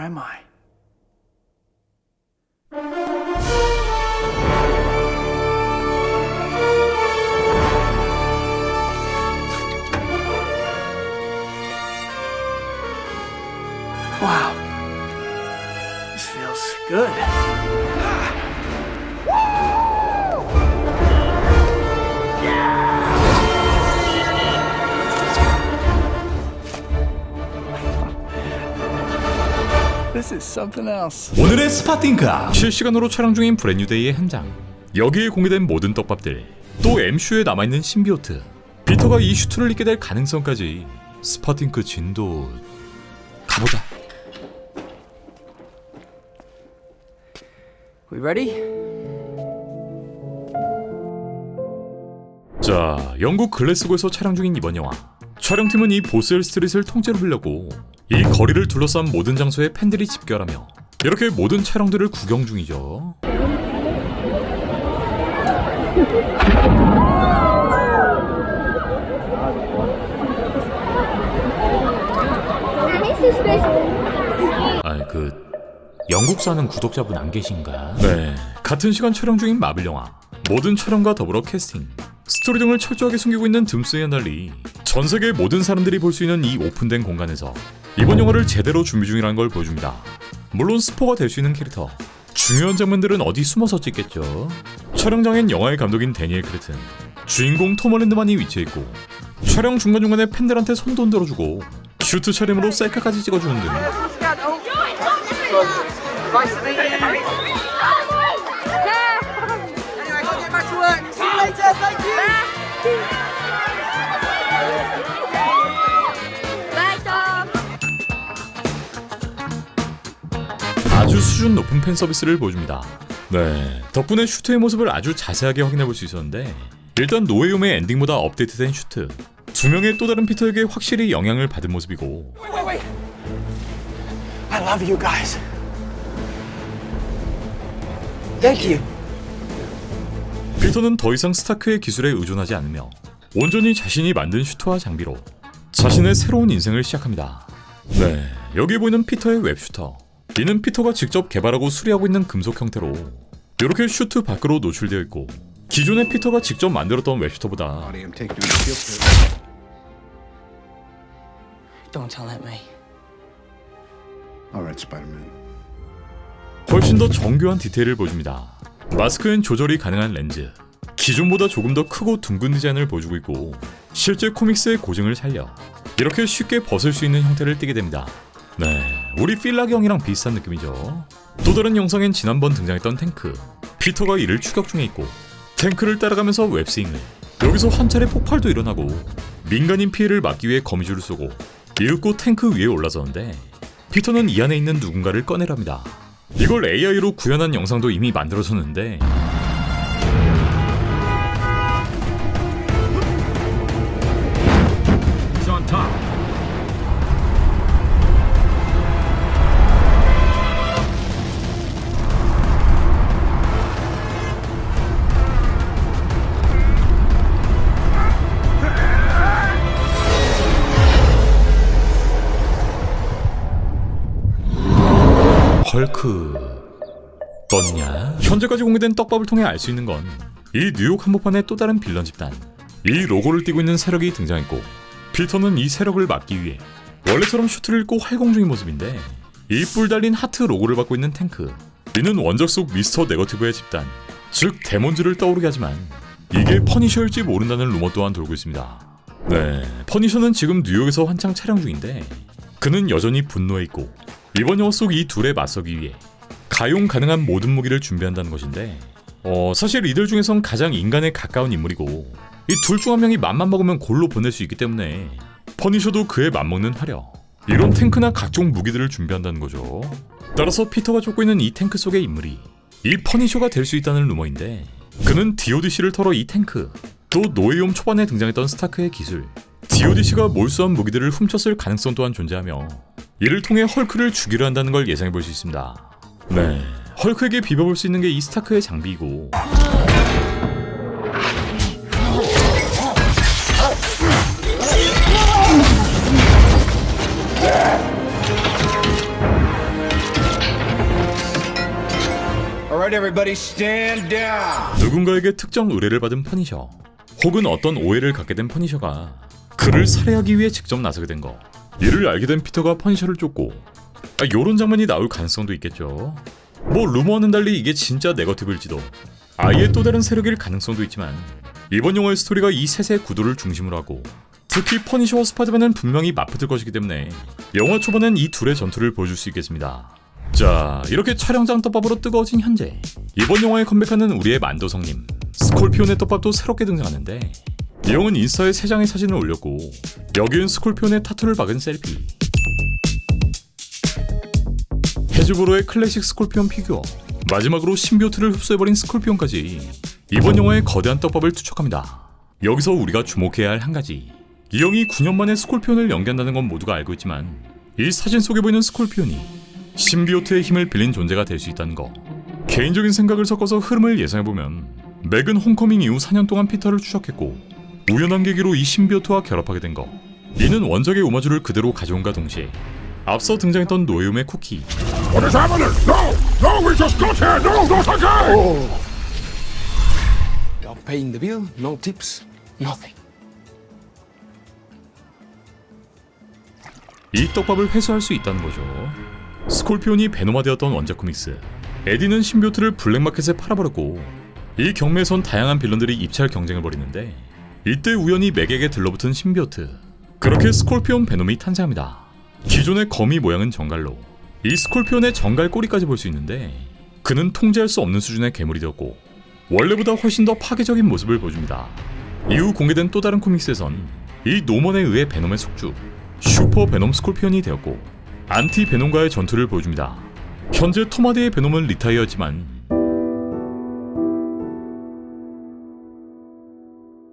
am I? Wow. This feels good. This is something else. 오늘의 스파팅카 실시간으로 촬영 중인 브랜뉴데이의 현장. 여기에 공개된 모든 떡밥들, 또 MCU에 남아있는 신비오트, 피터가 이 슈트를 입게 될 가능성까지 스파팅크 진도 가보자. We ready? 자, 영국 글래스고에서 촬영 중인 이번 영화. 촬영팀은 이 보스웰 스트릿을 통째로 빌려고 이 거리를 둘러싼 모든 장소에 팬들이 집결하며 이렇게 모든 촬영들을 구경 중이죠. 영국 사는 구독자분 안 계신가? 네, 같은 시간 촬영 중인 마블 영화. 모든 촬영과 더불어 캐스팅, 스토리 등을 철저하게 숨기고 있는 듬스와는 달리 전 세계 모든 사람들이 볼 수 있는 이 오픈된 공간에서 이번 영화를 제대로 준비 중이라는 걸 보여줍니다. 물론 스포가 될 수 있는 캐릭터, 중요한 장면들은 어디 숨어서 찍겠죠. 촬영장엔 영화의 감독인 데니엘 크레튼, 주인공 톰 홀랜드만이 위치해있고 촬영 중간중간에 팬들한테 손도 흔들어주고 슈트 차림으로 셀카까지 찍어주는 등 Nice to meet you. Anyway, I'll get back to work. See you later. Thank you. Bye, Tom. 아주 수준 높은 팬 서비스를 보여줍니다. 네, 덕분에 슈트의 모습을 아주 자세하게 확인해볼 수 있었는데, 일단 노웨이홈의 엔딩보다 업데이트된 슈트, 두 명의 또 다른 피터에게 확실히 영향을 받은 모습이고. Wait. I love you guys. Thank you. 피터는 더 이상 스타크의 기술에 의존하지 않으며 온전히 자신이 만든 슈트와 장비로 자신의 새로운 인생을 시작합니다. 네, 여기 보이는 피터의 웹슈터. 이는 피터가 직접 개발하고 수리하고 있는 금속 형태로 이렇게 슈트 밖으로 노출되어 있고, 기존의 피터가 직접 만들었던 웹슈터보다 Don't tell Aunt May. Alright, Spider-Man. 훨씬 더 정교한 디테일을 보여줍니다. 마스크엔 조절이 가능한 렌즈, 기존보다 조금 더 크고 둥근 디자인을 보여주고 있고, 실제 코믹스의 고증을 살려 이렇게 쉽게 벗을 수 있는 형태를 띠게 됩니다. 네, 우리 필라기 형이랑 비슷한 느낌이죠. 또 다른 영상엔 지난번 등장했던 탱크, 피터가 이를 추격 중에 있고 탱크를 따라가면서 웹스윙을, 여기서 한 차례 폭발도 일어나고 민간인 피해를 막기 위해 거미줄을 쏘고 이윽고 탱크 위에 올라서는데 피터는 이 안에 있는 누군가를 꺼내랍니다. 이걸 AI로 구현한 영상도 이미 만들어졌는데 헐크 떴냐? 현재까지 공개된 떡밥을 통해 알 수 있는 건 이 뉴욕 한복판의 또 다른 빌런 집단, 이 로고를 띠고 있는 세력이 등장했고, 피터는 이 세력을 막기 위해 원래처럼 슈트를 입고 활공 중인 모습인데, 이 뿔 달린 하트 로고를 받고 있는 탱크, 이는 원작 속 미스터 네거티브의 집단, 즉 데몬즈를 떠오르게 하지만 이게 퍼니셔일지 모른다는 루머 또한 돌고 있습니다. 네, 퍼니셔는 지금 뉴욕에서 한창 촬영 중인데 그는 여전히 분노해 있고 이번 영화 속 이 둘에 맞서기 위해 가용 가능한 모든 무기를 준비한다는 것인데, 사실 이들 중에선 가장 인간에 가까운 인물이고 이 둘 중 한 명이 맘만 먹으면 골로 보낼 수 있기 때문에 퍼니셔도 그에 맞먹는 화려, 이런 탱크나 각종 무기들을 준비한다는 거죠. 따라서 피터가 쫓고 있는 이 탱크 속의 인물이 이 퍼니셔가 될 수 있다는 루머인데, 그는 DODC를 털어 이 탱크, 또 노웨이홈 초반에 등장했던 스타크의 기술, DODC가 몰수한 무기들을 훔쳤을 가능성 또한 존재하며 이를 통해 헐크를 죽이려 한다는 걸 예상해볼 수 있습니다. 네, 헐크에게 비벼볼 수 있는 게 이 스타크의 장비이고, Alright, everybody stand down. 누군가에게 특정 의뢰를 받은 퍼니셔, 혹은 어떤 오해를 갖게 된 퍼니셔가 그를 살해하기 위해 직접 나서게 된 거. 이를 알게 된 피터가 퍼니셔를 쫓고, 요런 장면이 나올 가능성도 있겠죠. 뭐 루머와는 달리 이게 진짜 네거티브일지도, 아예 또 다른 세력일 가능성도 있지만, 이번 영화의 스토리가 이 셋의 구도를 중심으로 하고, 특히 퍼니셔와 스파이더맨은 분명히 맞붙을 것이기 때문에 영화 초반엔 이 둘의 전투를 보여줄 수 있겠습니다. 자, 이렇게 촬영장 떡밥으로 뜨거워진 현재, 이번 영화에 컴백하는 우리의 만도성님 스콜피온의 떡밥도 새롭게 등장하는데, 이 형은 인스타에 3장의 사진을 올렸고, 여기엔 스콜피온의 타투를 박은 셀피, 헤즈브로의 클래식 스콜피온 피규어, 마지막으로 신비오트를 흡수해버린 스콜피온까지 이번 영화의 거대한 떡밥을 투척합니다. 여기서 우리가 주목해야 할 한 가지, 이 형이 9년 만에 스콜피온을 연기한다는 건 모두가 알고 있지만, 이 사진 속에 보이는 스콜피온이 신비오트의 힘을 빌린 존재가 될 수 있다는 거. 개인적인 생각을 섞어서 흐름을 예상해보면, 맥은 홈커밍 이후 4년 동안 피터를 추적했고 우연한 계기로 이 신비오트와 결합하게 된 거. 이는 원작의 오마주를 그대로 가져온과 동시에 앞서 등장했던 노예움의 쿠키, What is happening? No, we just got here. No, not again. You're paying the bill, no tips, nothing. 이 떡밥을 회수할 수 있다는 거죠. 스콜피온이 베놈화되었던 원작 코믹스, 에디는 신비오트를 블랙마켓에 팔아버렸고, 이 경매에선 다양한 빌런들이 입찰 경쟁을 벌이는데, 이때 우연히 맥에게 들러붙은 신비오트, 그렇게 스콜피온 베놈이 탄생합니다. 기존의 거미 모양은 정갈로, 이 스콜피온의 정갈 꼬리까지 볼 수 있는데, 그는 통제할 수 없는 수준의 괴물이 되었고 원래보다 훨씬 더 파괴적인 모습을 보여줍니다. 이후 공개된 또 다른 코믹스에선 이 노먼에 의해 베놈의 숙주 슈퍼 베놈 스콜피온이 되었고, 안티 베놈과의 전투를 보여줍니다. 현재 톰 하디의 베놈은 리타이어였지만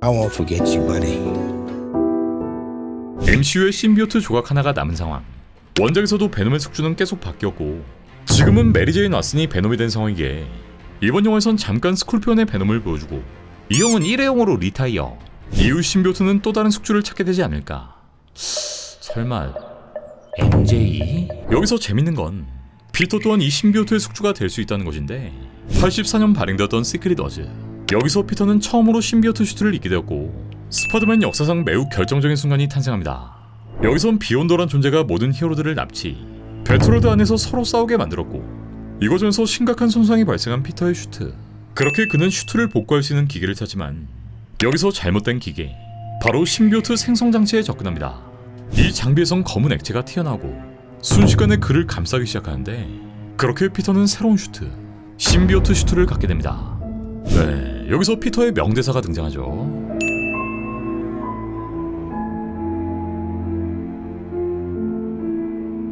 I won't forget you, buddy. MCU의 신비오트 조각 하나가 남은 상황. 원작에서도 베놈의 숙주는 계속 바뀌었고, 지금은 메리 제인 왓슨이 베놈이 된 상황이기에 이번 영화에선 잠깐 스콜피온의 베놈을 보여주고, 이 형은 일회용으로 리타이어, 이후 신비오트는 또 다른 숙주를 찾게 되지 않을까. 설마 MJ? 여기서 재밌는 건 피터 또한 이 신비오트의 숙주가 될 수 있다는 것인데, 84년 발행되었던 시크릿 어즈, 여기서 피터는 처음으로 신비오트 슈트를 입게 되었고 스파이더맨 역사상 매우 결정적인 순간이 탄생합니다. 여기선 비욘더란 존재가 모든 히어로들을 납치, 배틀로드 안에서 서로 싸우게 만들었고, 이 과정에서 심각한 손상이 발생한 피터의 슈트. 그렇게 그는 슈트를 복구할 수 있는 기계를 찾지만, 여기서 잘못된 기계, 바로 신비오트 생성장치에 접근합니다. 이 장비에선 검은 액체가 튀어나오고 순식간에 그를 감싸기 시작하는데, 그렇게 피터는 새로운 슈트, 신비오트 슈트를 갖게 됩니다. 네, 여기서 피터의 명대사가 등장하죠.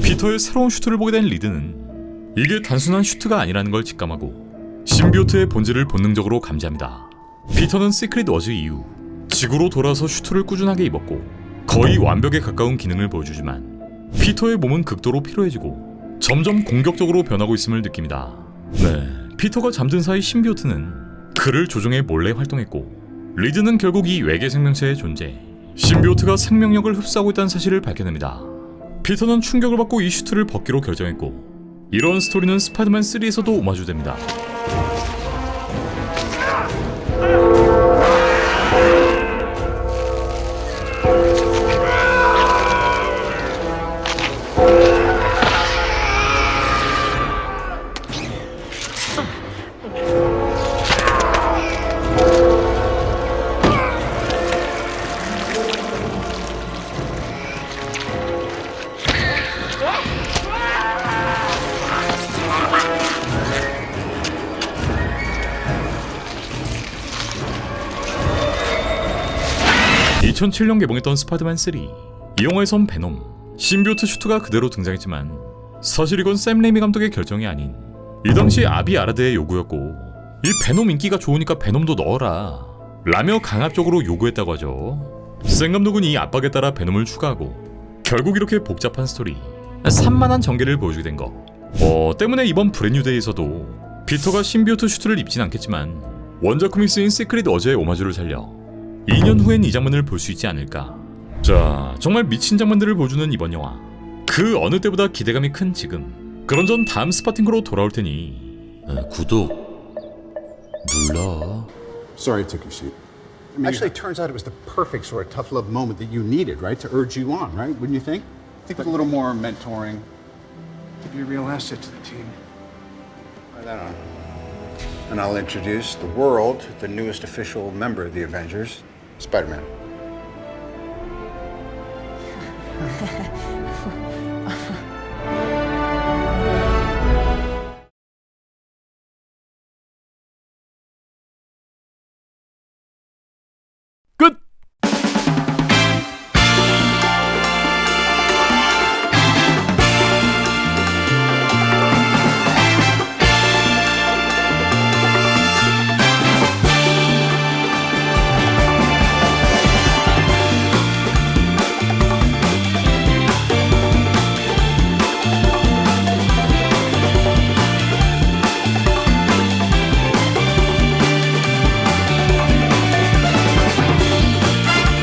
피터의 새로운 슈트를 보게 된 리드는 이게 단순한 슈트가 아니라는 걸 직감하고 신비오트의 본질을 본능적으로 감지합니다. 피터는 시크릿 워즈 이후 지구로 돌아서 슈트를 꾸준하게 입었고 거의 완벽에 가까운 기능을 보여주지만, 피터의 몸은 극도로 피로해지고 점점 공격적으로 변하고 있음을 느낍니다. 네, 피터가 잠든 사이 신비오트는 그를 조종해 몰래 활동했고, 리드는 결국 이 외계 생명체의 존재, 신비오트가 생명력을 흡수하고 있다는 사실을 밝혀냅니다. 피터는 충격을 받고 이 슈트를 벗기로 결정했고, 이런 스토리는 스파이더맨 3에서도 오마주됩니다. (2007년) 개봉했던 스파이더맨 3, 이 영화에선 베놈, 신비오트 슈트가 그대로 등장했지만 사실 이건 샘 레이미 감독의 결정이 아닌 이 당시 아비 아라드의 요구였고, 이 베놈 인기가 좋으니까 베놈도 넣어라 라며 강압적으로 요구했다고 하죠. 샘 감독은 이 압박에 따라 베놈을 추가하고 결국 이렇게 복잡한 스토리, 산만한 전개를 보여주게 된 거. 때문에 이번 브랜뉴데이에서도 피터가 신비오트 슈트를 입진 않겠지만 원작 코믹스인 시크릿 어즈의 오마주를 살려 2년 후엔 이 장면을 볼 수 있지 않을까. 자, 정말 미친 장면들을 보여주는 이번 영화, 그 어느 때보다 기대감이 큰 지금, 그런 전 다음 스파팅크로 돌아올 테니 구독 눌러. Sorry I took your seat. Actually, it turns out it was the perfect sort of tough love moment that you needed, right? To urge you on, right? Wouldn't you think? Think with a little more mentoring. Could be a real asset to the team. Try that on. And I'll introduce the world, the newest official member of the Avengers, Spider-Man.